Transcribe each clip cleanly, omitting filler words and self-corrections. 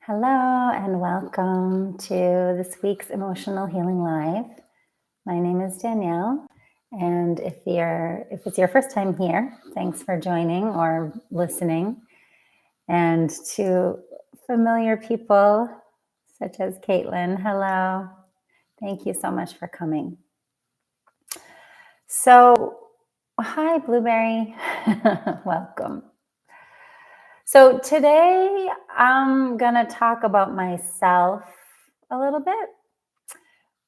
Hello and welcome to this week's Emotional Healing Live. My name is Danielle, and if it's your first time here, thanks for joining or listening. And to familiar people such as Caitlin, hello. Thank you so much for coming. So, hi Blueberry. Welcome. So today I'm going to talk about myself a little bit,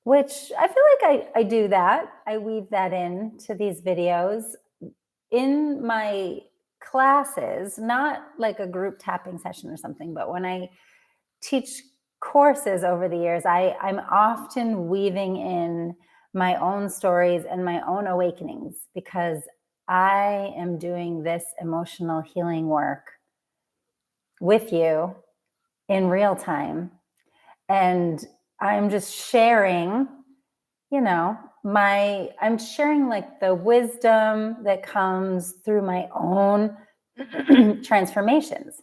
which I feel like I do that. I weave that in to these videos in my classes, not like a group tapping session or something, but when I teach courses over the years, I'm often weaving in my own stories and my own awakenings because I am doing this emotional healing work with you in real time. And I'm just sharing, I'm sharing like the wisdom that comes through my own transformations.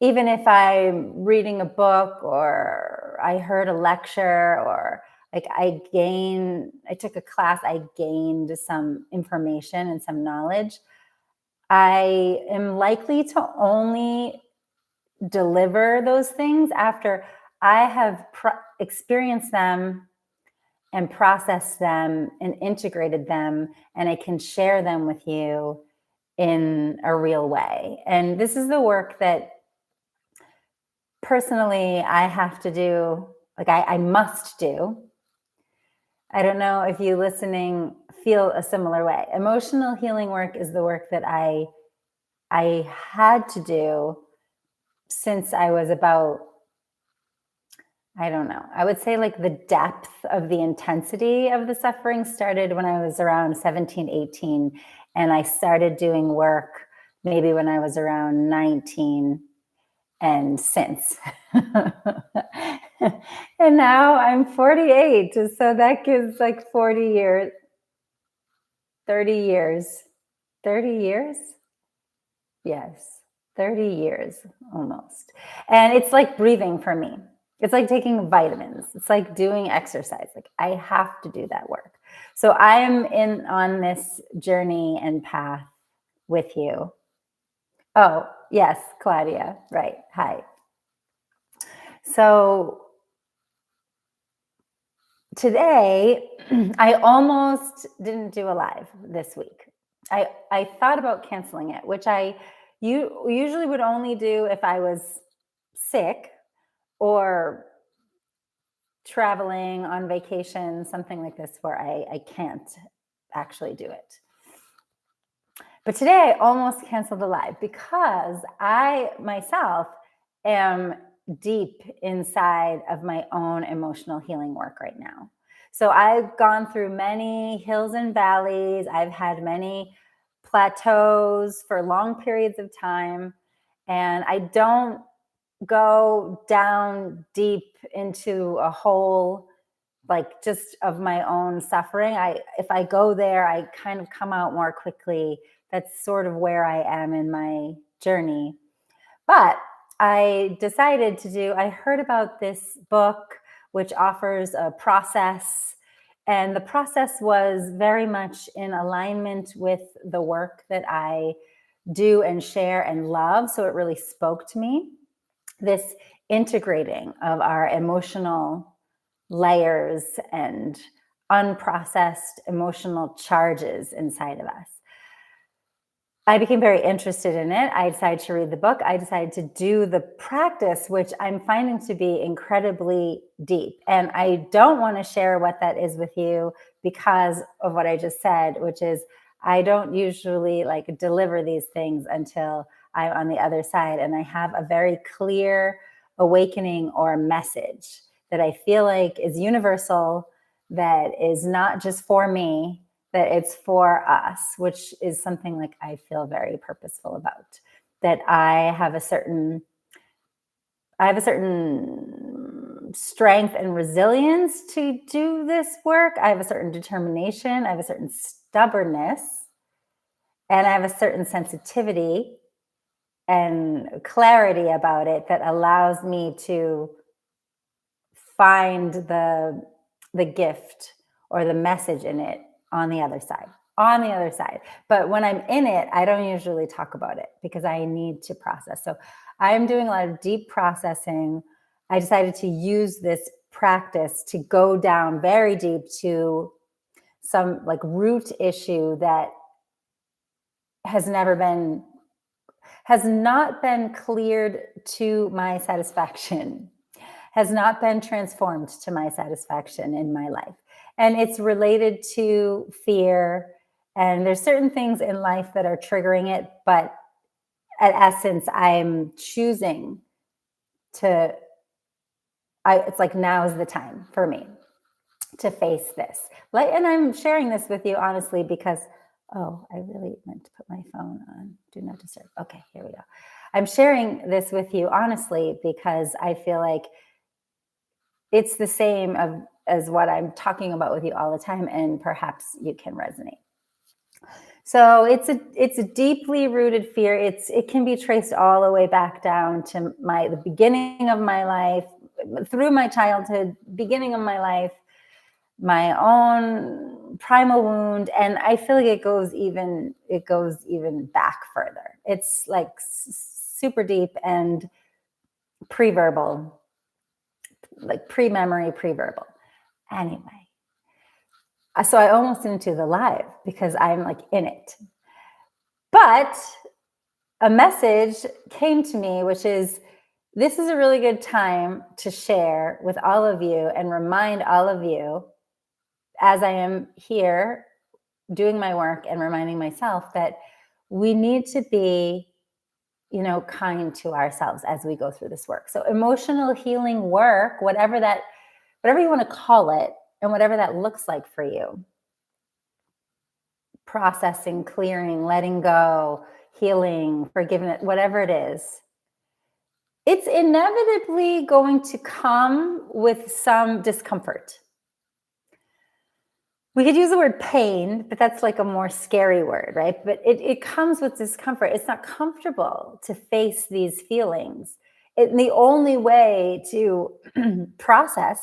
Even if I'm reading a book or I heard a lecture or like I took a class, I gained some information and some knowledge. I am likely to only deliver those things after I have experienced them and processed them and integrated them, and I can share them with you in a real way. And this is the work that personally I have to do, like I must do. I don't know if you listening feel a similar way. Emotional healing work is the work that I had to do since I was about, I don't know, I would say like the depth of the intensity of the suffering started when I was around 17, 18. And I started doing work maybe when I was around 19 and since. And now I'm 48. So that gives like 40 years, 30 years, 30 years. Yes, 30 years almost. And it's like breathing for me. It's like taking vitamins. It's like doing exercise. Like I have to do that work. So I am on this journey and path with you. Oh, yes, Claudia. Right. Hi. So today, I almost didn't do a live this week. I thought about canceling it, which you usually would only do if I was sick or traveling on vacation, something like this, where I can't actually do it. But today I almost canceled the live because I myself am deep inside of my own emotional healing work right now. So I've gone through many hills and valleys. I've had many plateaus for long periods of time. And I don't go down deep into a hole like just of my own suffering. If I go there, I kind of come out more quickly. That's sort of where I am in my journey. But I decided I heard about this book which offers a process, and the process was very much in alignment with the work that I do and share and love. So it really spoke to me. This integrating of our emotional layers and unprocessed emotional charges inside of us. I became very interested in it. I decided to read the book. I decided to do the practice, which I'm finding to be incredibly deep. And I don't want to share what that is with you because of what I just said, which is I don't usually like deliver these things until I'm on the other side and I have a very clear awakening or message that I feel like is universal, that is not just for me, that it's for us, which is something like I feel very purposeful about. That I have a certain strength and resilience to do this work. I have a certain determination. I have a certain stubbornness. And I have a certain sensitivity and clarity about it that allows me to find the gift or the message in it on the other side. On the other side. But when I'm in it, I don't usually talk about it because I need to process. So I'm doing a lot of deep processing. I decided to use this practice to go down very deep to some like root issue that has never been has not been cleared to my satisfaction, has not been transformed to my satisfaction in my life. And it's related to fear. And there's certain things in life that are triggering it, but at essence, I'm choosing to, it's like now is the time for me to face this. And I'm sharing this with you honestly because, oh, I really meant to put my phone on Do Not Disturb. Okay, here we go. I'm sharing this with you honestly because I feel like it's the same as what I'm talking about with you all the time, and perhaps you can resonate. So it's a deeply rooted fear. It can be traced all the way back down to the beginning of my life, through my childhood, beginning of my life, my own primal wound, and I feel like it goes even back further. It's like super deep and pre-verbal, like pre-memory, pre-verbal. Anyway, so I almost didn't do the live because I'm like in it. But a message came to me, which is, this is a really good time to share with all of you and remind all of you, as I am here doing my work and reminding myself, that we need to be, kind to ourselves as we go through this work. So emotional healing work, whatever you want to call it, and whatever that looks like for you, processing, clearing, letting go, healing, forgiveness, whatever it is, it's inevitably going to come with some discomfort. We could use the word pain, but that's like a more scary word, right? But it comes with discomfort. It's not comfortable to face these feelings. The only way to process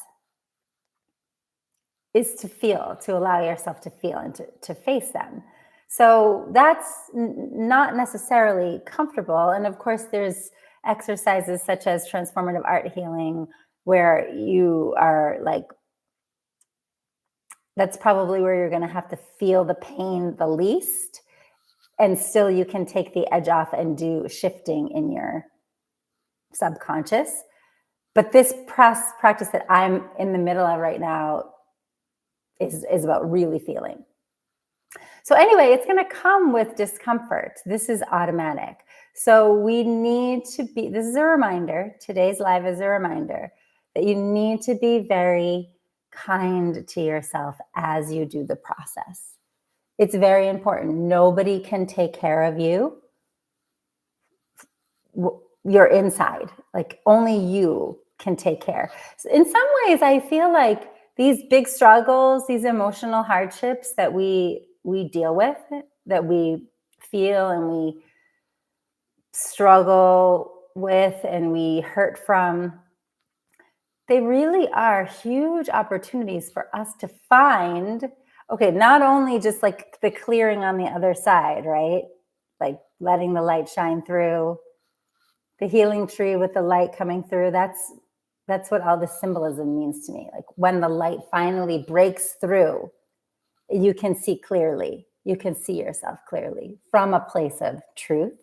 is to feel, to allow yourself to feel and to face them. So that's not necessarily comfortable. And of course, there's exercises such as transformative art healing, where you are like, that's probably where you're going to have to feel the pain the least. And still you can take the edge off and do shifting in your subconscious. But this practice that I'm in the middle of right now is about really feeling. So anyway, it's going to come with discomfort. This is automatic. So we need to be, this is a reminder, today's live is a reminder that you need to be very kind to yourself as you do the process. It's very important. Nobody can take care of you. You're inside, like only you can take care. So in some ways, I feel like these big struggles, these emotional hardships that we deal with, that we feel and we struggle with and we hurt from, they really are huge opportunities for us to find, okay, not only just like the clearing on the other side, right? Like letting the light shine through, the healing tree with the light coming through. That's what all this symbolism means to me. Like when the light finally breaks through, you can see clearly. You can see yourself clearly from a place of truth.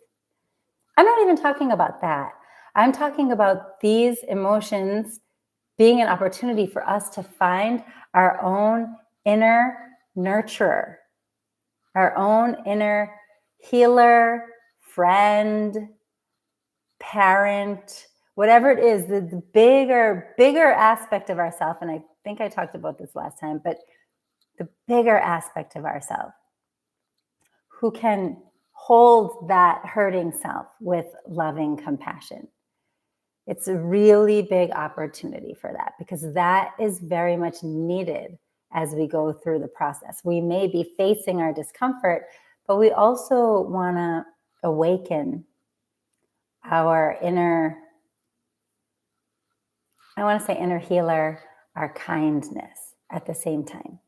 I'm not even talking about that. I'm talking about these emotions being an opportunity for us to find our own inner nurturer, our own inner healer, friend, parent, whatever it is, the bigger aspect of ourselves. And I think I talked about this last time, but the bigger aspect of ourselves who can hold that hurting self with loving compassion. It's a really big opportunity for that, because that is very much needed as we go through the process. We may be facing our discomfort, but we also want to awaken our inner, I want to say inner healer, our kindness at the same time.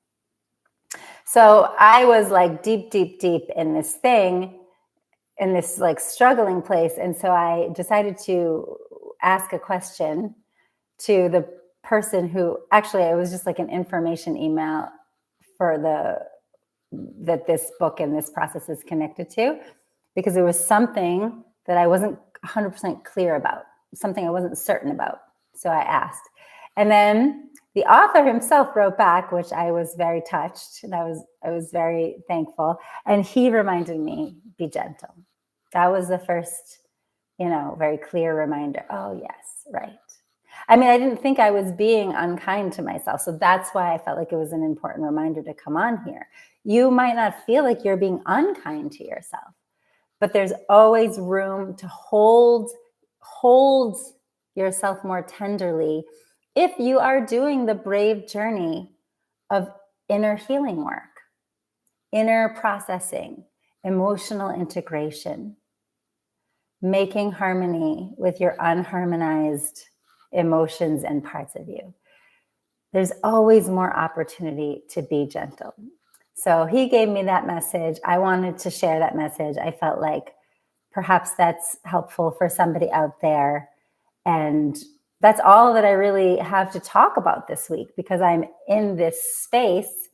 So I was like deep, deep, deep in this thing, in this like struggling place. And so I decided to ask a question to the person who, actually, it was just like an information email for that this book and this process is connected to, because it was something that I wasn't 100% clear about, something I wasn't certain about. So I asked. And then the author himself wrote back, which I was very touched, and I was very thankful. And he reminded me, be gentle. That was the first, very clear reminder. Oh, yes, right. I mean, I didn't think I was being unkind to myself. So that's why I felt like it was an important reminder to come on here. You might not feel like you're being unkind to yourself, but there's always room to hold yourself more tenderly if you are doing the brave journey of inner healing work, inner processing, emotional integration, making harmony with your unharmonized emotions and parts of you. There's always more opportunity to be gentle. So he gave me that message. I wanted to share that message. I felt like perhaps that's helpful for somebody out there. And that's all that I really have to talk about this week, because I'm in this space.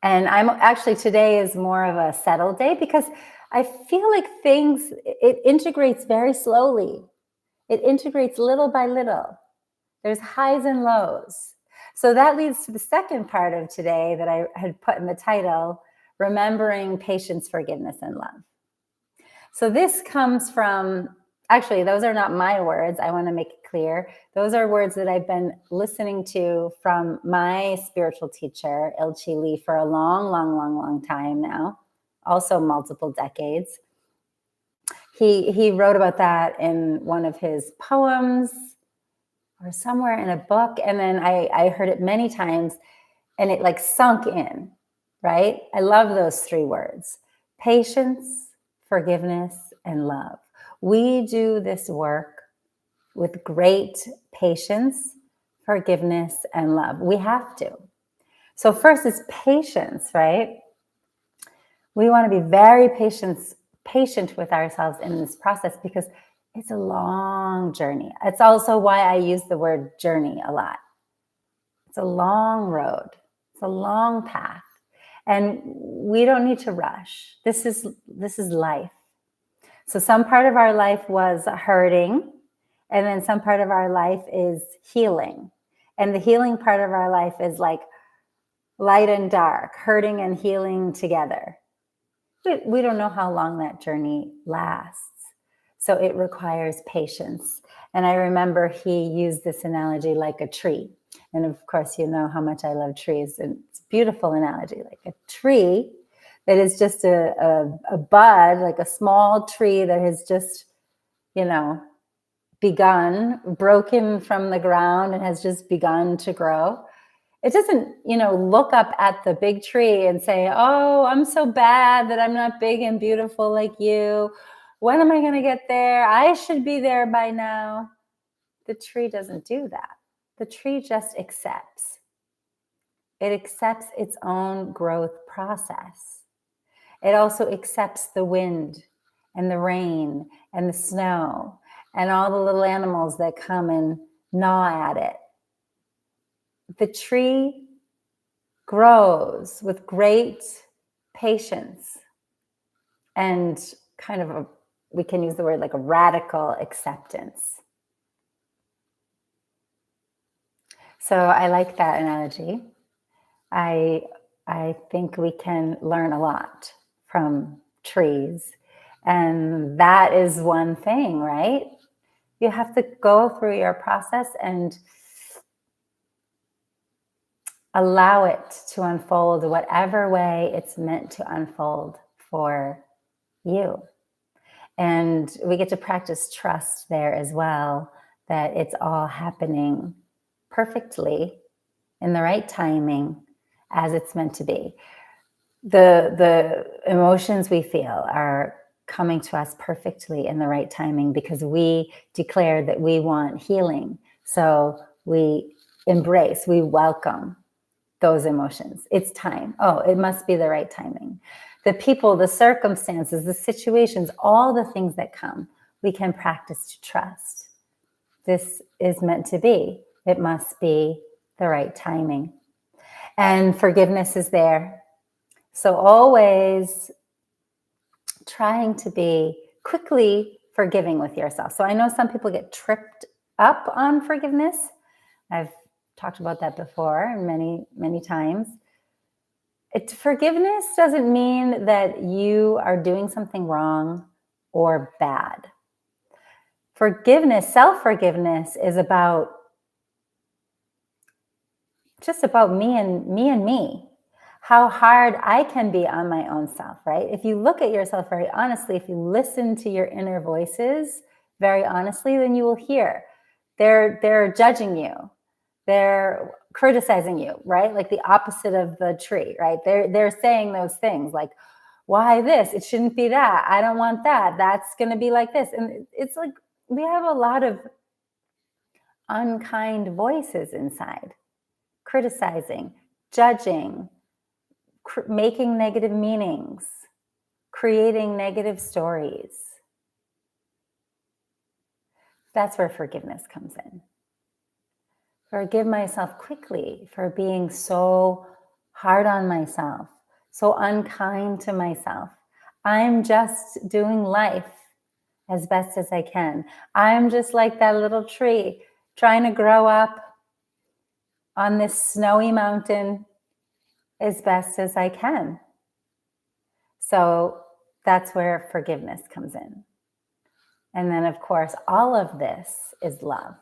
And I'm actually, today is more of a settled day, because I feel like it integrates very slowly. It integrates little by little. There's highs and lows. So that leads to the second part of today that I had put in the title, Remembering Patience, Forgiveness, and Love. So this comes from, actually, those are not my words. I want to make it clear. Those are words that I've been listening to from my spiritual teacher, Il-Chi Lee, for a long, long, long, long time now, also multiple decades. He wrote about that in one of his poems or somewhere in a book. And then I heard it many times, and it like sunk in, right? I love those three words: patience, forgiveness, and love. We do this work with great patience, forgiveness, and love. We have to. So first is patience, right? We want to be very patient with ourselves in this process, because it's a long journey. It's also why I use the word journey a lot. It's a long road. It's a long path. And we don't need to rush. This is life. So some part of our life was hurting, and then some part of our life is healing. And the healing part of our life is like light and dark, hurting and healing together. We don't know how long that journey lasts. So it requires patience. And I remember he used this analogy like a tree. And of course, you know how much I love trees. And it's a beautiful analogy, like a tree that is just a bud, like a small tree that has just, begun, broken from the ground, and has just begun to grow. It doesn't, look up at the big tree and say, oh, I'm so bad that I'm not big and beautiful like you. When am I going to get there? I should be there by now. The tree doesn't do that. The tree just accepts. It accepts its own growth process. It also accepts the wind and the rain and the snow and all the little animals that come and gnaw at it. The tree grows with great patience and kind of we can use the word like a radical acceptance. So I like that analogy. I think we can learn a lot from trees. And that is one thing, right? You have to go through your process and allow it to unfold whatever way it's meant to unfold for you. And we get to practice trust there as well, that it's all happening perfectly in the right timing as it's meant to be. The emotions we feel are coming to us perfectly in the right timing, because we declared that we want healing. So we embrace, we welcome those emotions. It's time. Oh, it must be the right timing. The people, the circumstances, the situations, all the things that come, we can practice to trust. This is meant to be. It must be the right timing. And forgiveness is there. So always trying to be quickly forgiving with yourself. So I know some people get tripped up on forgiveness. I've talked about that before many, many times. Forgiveness doesn't mean that you are doing something wrong or bad. Forgiveness, self-forgiveness is just about me and me. How hard I can be on my own self, right? If you look at yourself very honestly, if you listen to your inner voices very honestly, then you will hear they're judging you. They're criticizing you, right? Like the opposite of the tree, right? They're saying those things like, why this? It shouldn't be that. I don't want that. That's going to be like this. And it's like we have a lot of unkind voices inside, criticizing, judging, making negative meanings, creating negative stories. That's where forgiveness comes in. Forgive myself quickly for being so hard on myself, so unkind to myself. I'm just doing life as best as I can. I'm just like that little tree trying to grow up on this snowy mountain as best as I can. So that's where forgiveness comes in. And then, of course, all of this is love.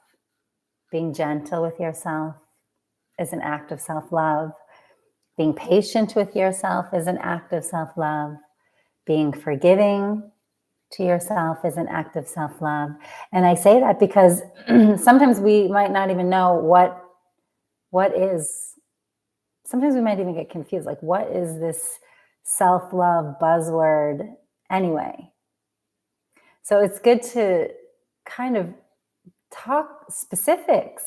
Being gentle with yourself is an act of self-love. Being patient with yourself is an act of self-love. Being forgiving to yourself is an act of self-love. And I say that because sometimes we might not even know what is, sometimes we might even get confused. Like, what is this self-love buzzword anyway? So it's good to kind of talk specifics.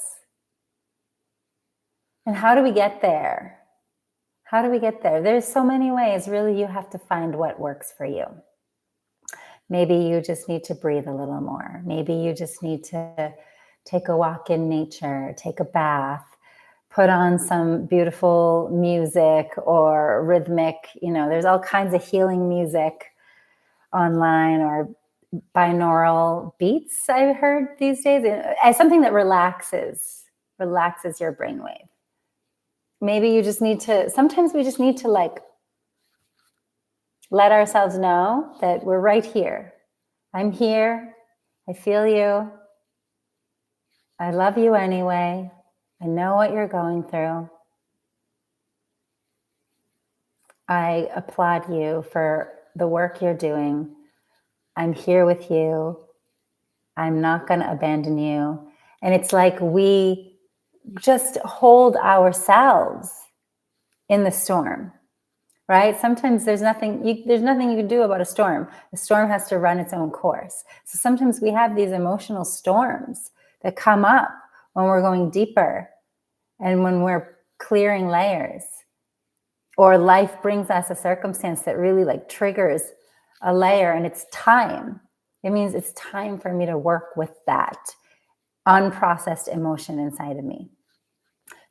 And how do we get there? How do we get there? There's so many ways. Really, you have to find what works for you. Maybe you just need to breathe a little more. Maybe you just need to take a walk in nature, take a bath, put on some beautiful music or rhythmic, there's all kinds of healing music online, or binaural beats I've heard these days, as something that relaxes your brainwave. Maybe you just need to, sometimes we just need to let ourselves know that we're right here. I'm here. I feel you. I love you anyway. I know what you're going through. I applaud you for the work you're doing. I'm here with you. I'm not going to abandon you. And it's like we just hold ourselves in the storm, right? Sometimes there's nothing you can do about a storm. The storm has to run its own course. So sometimes we have these emotional storms that come up when we're going deeper and when we're clearing layers, or life brings us a circumstance that really triggers a layer, and it's time. It means it's time for me to work with that unprocessed emotion inside of me.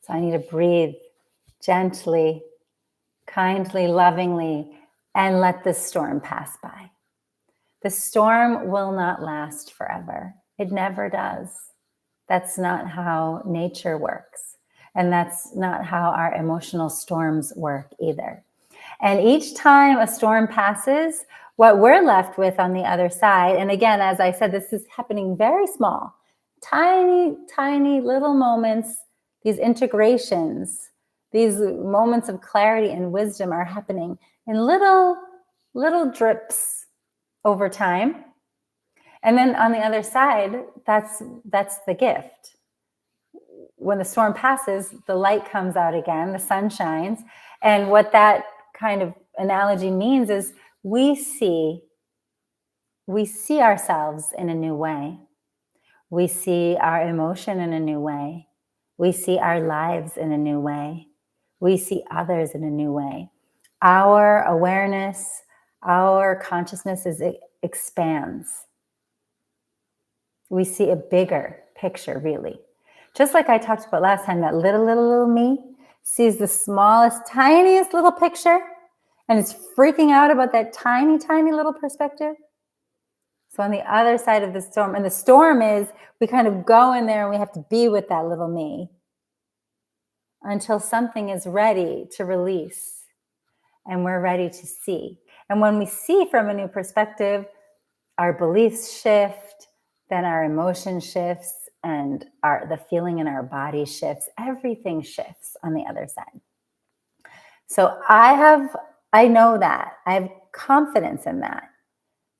So I need to breathe gently, kindly, lovingly, and let the storm pass by. The storm will not last forever. It never does. That's not how nature works. And that's not how our emotional storms work either. And each time a storm passes, what we're left with on the other side, and again, as I said, this is happening very small, tiny, tiny little moments, these integrations, these moments of clarity and wisdom are happening in little drips over time. And then on the other side, that's the gift. When the storm passes, the light comes out again, the sun shines. And what that kind of analogy means is we see we see ourselves in a new way. We see our emotion in a new way. We see our lives in a new way. We see others in a new way. Our awareness, our consciousness expands. We see a bigger picture, really. Just like I talked about last time, that little me sees the smallest, tiniest little picture and is freaking out about that tiny, tiny little perspective. So on the other side of the storm, and the storm is we kind of go in there and we have to be with that little me until something is ready to release and we're ready to see. And when we see from a new perspective, our beliefs shift, then our emotion shifts, and the feeling in our body shifts. Everything shifts on the other side. So I know that. I have confidence in that.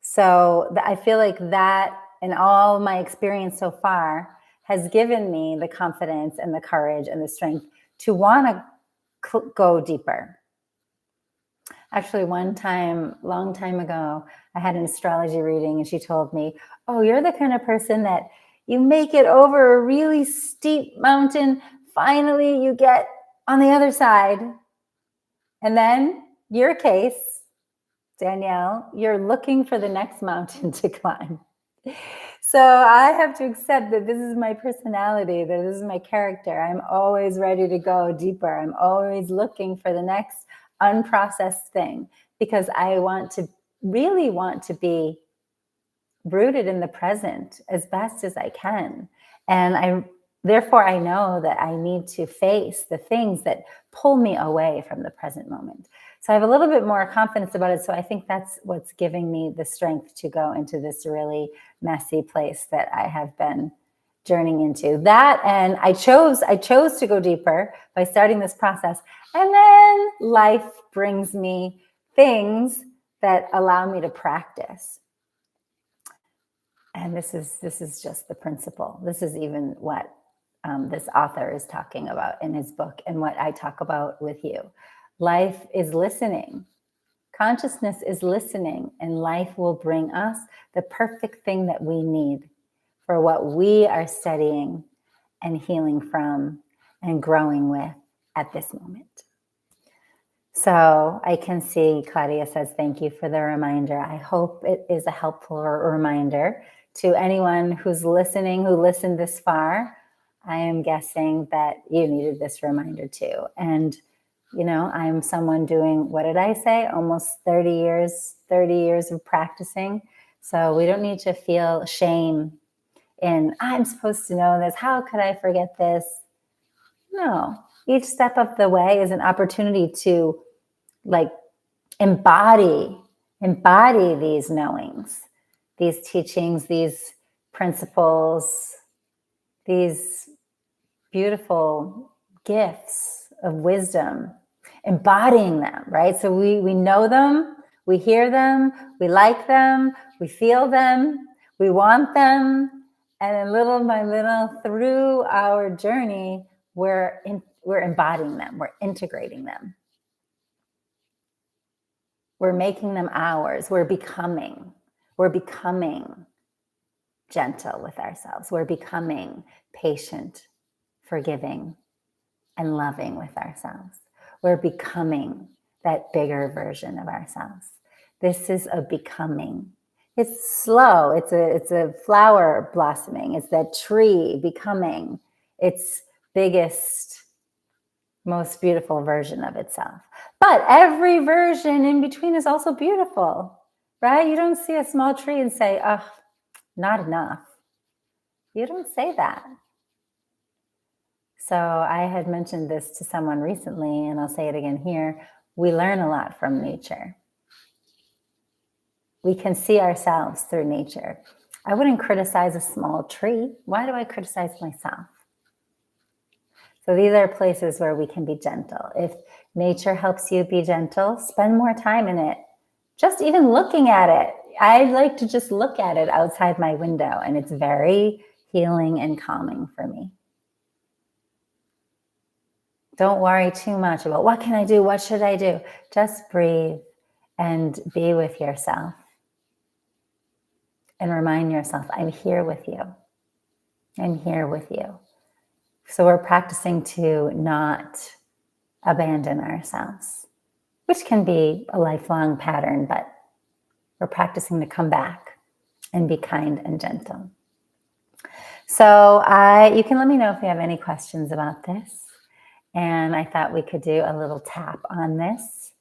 So I feel like that, in all my experience so far, has given me the confidence and the courage and the strength to want to go deeper. Actually, one time, long time ago, I had an astrology reading and she told me, oh, you're the kind of person that you make it over a really steep mountain. Finally, you get on the other side. And then your case, Danielle, you're looking for the next mountain to climb. So I have to accept that this is my personality, that this is my character. I'm always ready to go deeper. I'm always looking for the next unprocessed thing because I really want to be rooted in the present as best as I can. And therefore I know that I need to face the things that pull me away from the present moment. So I have a little bit more confidence about it. So I think that's what's giving me the strength to go into this really messy place that I have been journeying into. That, and I chose to go deeper by starting this process. And then life brings me things that allow me to practice. And this is just the principle. This is even what this author is talking about in his book and what I talk about with you. Life is listening. Consciousness is listening, and life will bring us the perfect thing that we need for what we are studying and healing from and growing with at this moment. So I can see Claudia says, thank you for the reminder. I hope it is a helpful reminder to anyone who's listening, who listened this far. I am guessing that you needed this reminder too. And you know, I'm someone doing, what did I say? Almost 30 years of practicing. So we don't need to feel shame in, I'm supposed to know this. How could I forget this? No, each step of the way is an opportunity to embody these knowings, these teachings, these principles, these beautiful gifts of wisdom, embodying them, right? So we know them, we hear them, we like them, we feel them, we want them, and then little by little through our journey, we're embodying them, we're integrating them. We're making them ours. We're becoming gentle with ourselves. We're becoming patient, forgiving, and loving with ourselves. We're becoming that bigger version of ourselves. This is a becoming. It's slow. It's a flower blossoming. It's that tree becoming its biggest, most beautiful version of itself. But every version in between is also beautiful, right? You don't see a small tree and say, oh, not enough. You don't say that. So I had mentioned this to someone recently, and I'll say it again here. We learn a lot from nature. We can see ourselves through nature. I wouldn't criticize a small tree. Why do I criticize myself? So these are places where we can be gentle. If nature helps you be gentle, spend more time in it. Just even looking at it. I like to just look at it outside my window, and it's very healing and calming for me. Don't worry too much about what can I do? What should I do? Just breathe and be with yourself. and remind yourself, I'm here with you. I'm here with you. So we're practicing to not abandon ourselves, which can be a lifelong pattern, but we're practicing to come back and be kind and gentle. So you can let me know if you have any questions about this. And I thought we could do a little tap on this.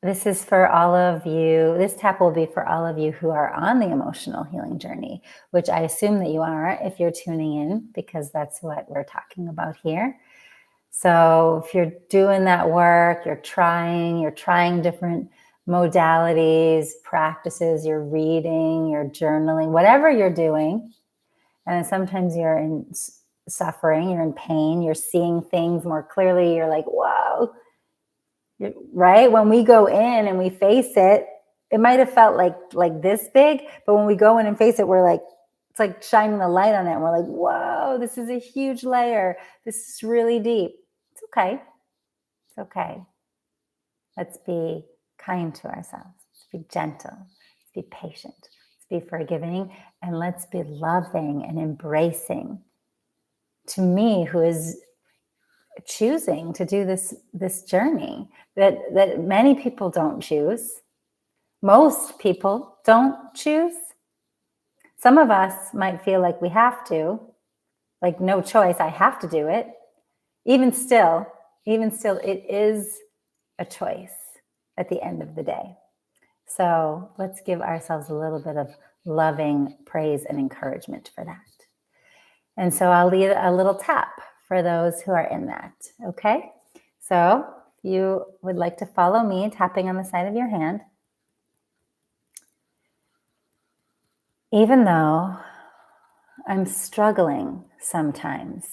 This is for all of you. This tap will be for all of you who are on the emotional healing journey, which I assume that you are if you're tuning in, because that's what we're talking about here. So if you're doing that work, you're trying different modalities, practices, you're reading, you're journaling, whatever you're doing. And sometimes you're in suffering, you're in pain, you're seeing things more clearly. You're like, whoa, right? When we go in and we face it, it might have felt like this big, but when we go in and face it, we're like, it's like shining the light on it. And we're like, whoa, this is a huge layer. This is really deep. It's okay. It's okay. Let's be kind to ourselves. Let's be gentle. Let's be patient. Let's be forgiving. And let's be loving and embracing to me, who is choosing to do this journey that many people don't choose. Most people don't choose. Some of us might feel like we have to, like no choice, I have to do it. Even still, it is a choice at the end of the day. So let's give ourselves a little bit of loving praise and encouragement for that. And so I'll lead a little tap for those who are in that, okay? So if you would like to follow me, tapping on the side of your hand. Even though I'm struggling sometimes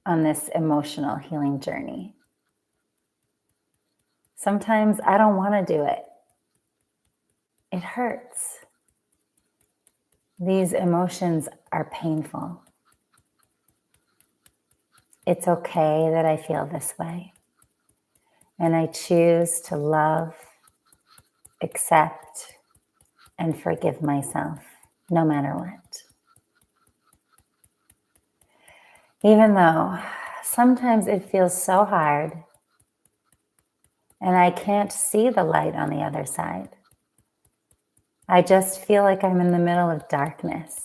on this emotional healing journey, sometimes I don't want to do it. It hurts. These emotions are painful. It's okay that I feel this way. And I choose to love, accept, and forgive myself no matter what. Even though sometimes it feels so hard and I can't see the light on the other side. I just feel like I'm in the middle of darkness.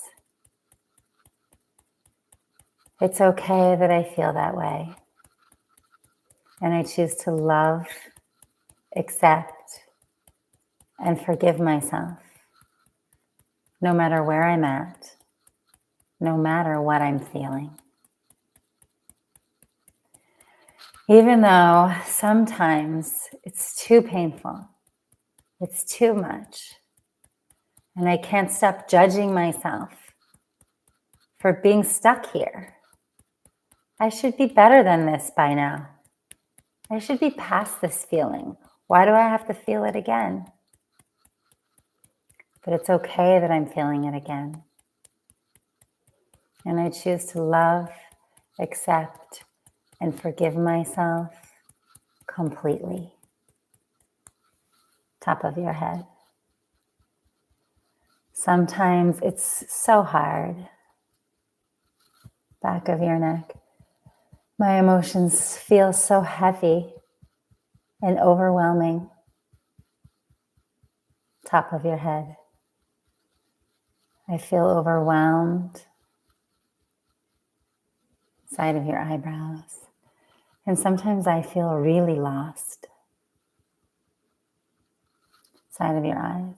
It's okay that I feel that way. And I choose to love, accept, and forgive myself, no matter where I'm at, no matter what I'm feeling. Even though sometimes it's too painful, it's too much, and I can't stop judging myself for being stuck here. I should be better than this by now. I should be past this feeling. Why do I have to feel it again? But it's okay that I'm feeling it again. And I choose to love, accept, and forgive myself completely. Top of your head. Sometimes it's so hard. Back of your neck. My emotions feel so heavy and overwhelming. Top of your head. I feel overwhelmed. Side of your eyebrows. And sometimes I feel really lost. Side of your eyes.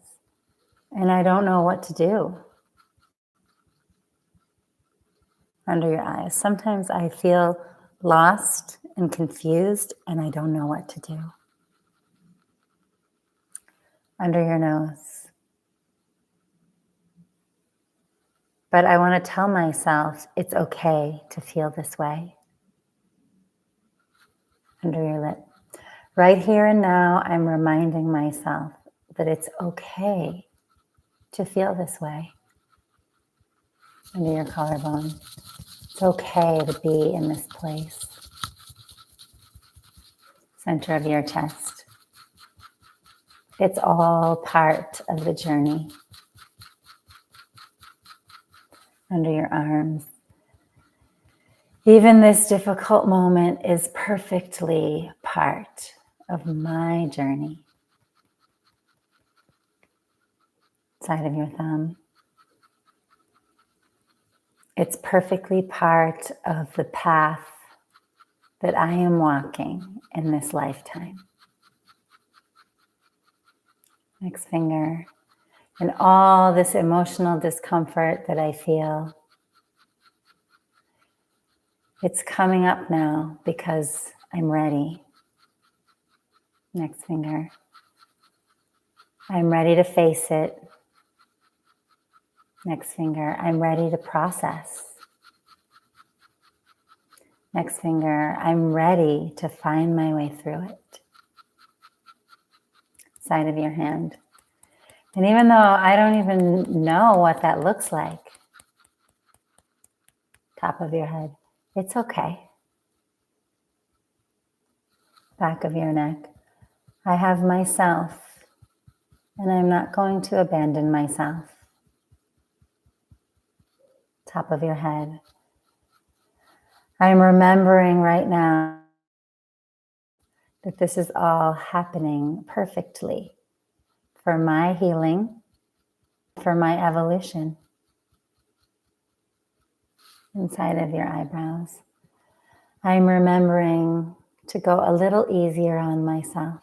And I don't know what to do. Under your eyes. Sometimes I feel lost and confused and I don't know what to do. Under your nose. But I want to tell myself it's okay to feel this way. Under your lip. Right here and now, I'm reminding myself that it's okay to feel this way. Under your collarbone. It's okay to be in this place. Center of your chest. It's all part of the journey. Under your arms. Even this difficult moment is perfectly part of my journey. Side of your thumb. It's perfectly part of the path that I am walking in this lifetime. Next finger. And all this emotional discomfort that I feel, it's coming up now because I'm ready. Next finger. I'm ready to face it. Next finger. I'm ready to process. Next finger. I'm ready to find my way through it. Side of your hand. And even though I don't even know what that looks like, top of your head, it's okay. Back of your neck. I have myself, and I'm not going to abandon myself. Top of your head. I'm remembering right now that this is all happening perfectly for my healing, for my evolution. Inside of your eyebrows. I'm remembering to go a little easier on myself.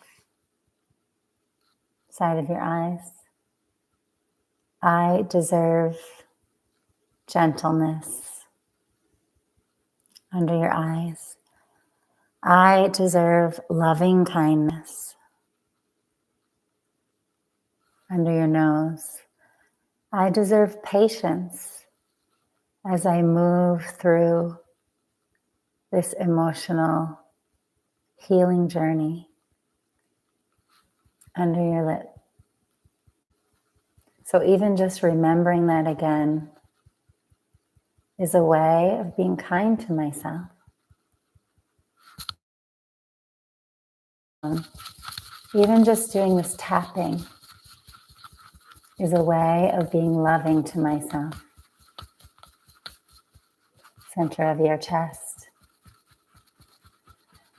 Side of your eyes. I deserve gentleness. Under your eyes. I deserve loving kindness. Under your nose. I deserve patience as I move through this emotional healing journey. Under your lip. So even just remembering that again is a way of being kind to myself. Even just doing this tapping is a way of being loving to myself. Center of your chest.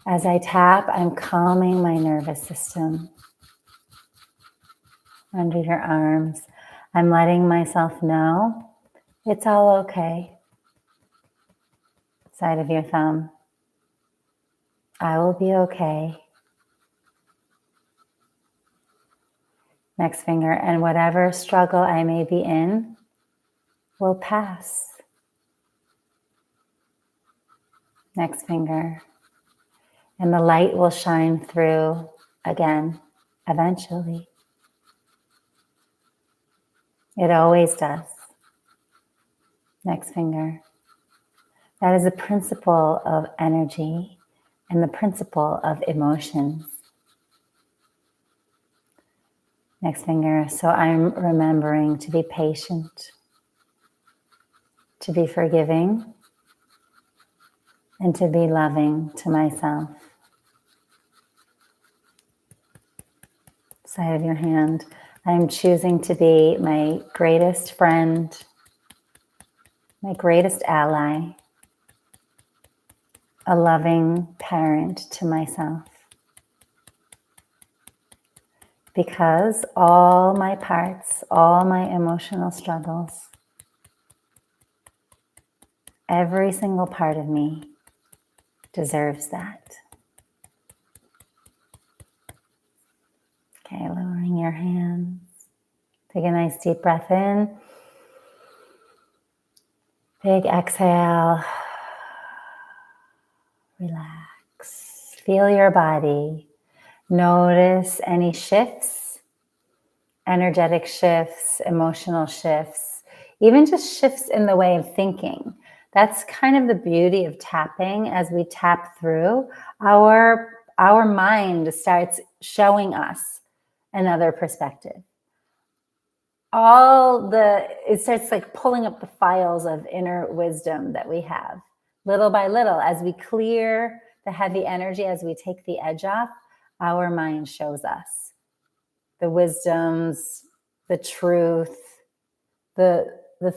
As I tap, I'm calming my nervous system. Under your arms, I'm letting myself know it's all okay. Side of your thumb. I will be okay. Next finger, and whatever struggle I may be in will pass. Next finger, and the light will shine through again, eventually. It always does. Next finger. That is the principle of energy and the principle of emotions. Next finger. So I'm remembering to be patient, to be forgiving, and to be loving to myself. Side of your hand. I'm choosing to be my greatest friend, my greatest ally, a loving parent to myself. Because all my parts, all my emotional struggles, every single part of me deserves that. Okay, lowering your hands. Take a nice deep breath in. Big exhale. Relax. Feel your body. Notice any shifts, energetic shifts, emotional shifts, even just shifts in the way of thinking. That's kind of the beauty of tapping. As we tap through, our mind starts showing us another perspective. It starts like pulling up the files of inner wisdom that we have. Little by little, as we clear the heavy energy, as we take the edge off, our mind shows us the wisdoms, the truth, the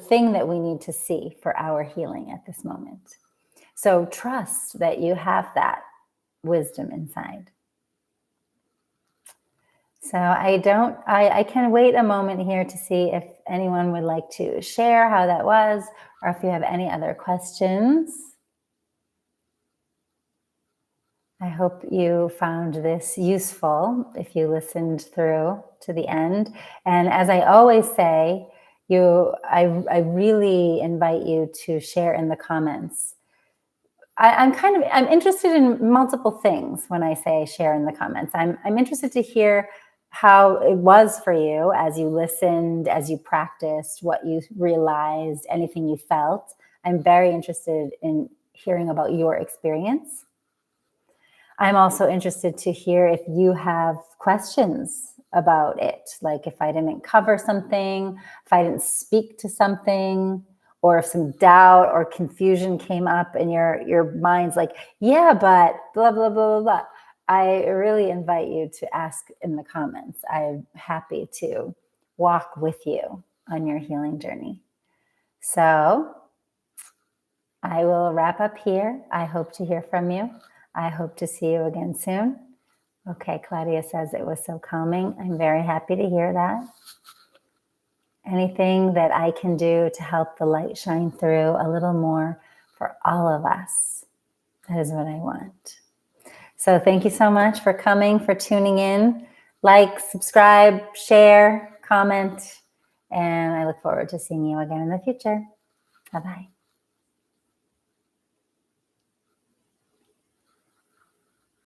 thing that we need to see for our healing at this moment. So trust that you have that wisdom inside. So I can wait a moment here to see if anyone would like to share how that was, or if you have any other questions. I hope you found this useful if you listened through to the end. And as I always say, I really invite you to share in the comments. I'm interested in multiple things when I say share in the comments. I'm interested to hear how it was for you as you listened, as you practiced, what you realized, anything you felt. I'm very interested in hearing about your experience. I'm also interested to hear if you have questions about it, like if I didn't cover something, if I didn't speak to something, or if some doubt or confusion came up in your mind's like, yeah, but blah, blah, blah, blah, blah. I really invite you to ask in the comments. I'm happy to walk with you on your healing journey. So I will wrap up here. I hope to hear from you. I hope to see you again soon. Okay, Claudia says it was so calming. I'm very happy to hear that. Anything that I can do to help the light shine through a little more for all of us, that is what I want. So thank you so much for coming, for tuning in. Like, subscribe, share, comment, and I look forward to seeing you again in the future. Bye-bye.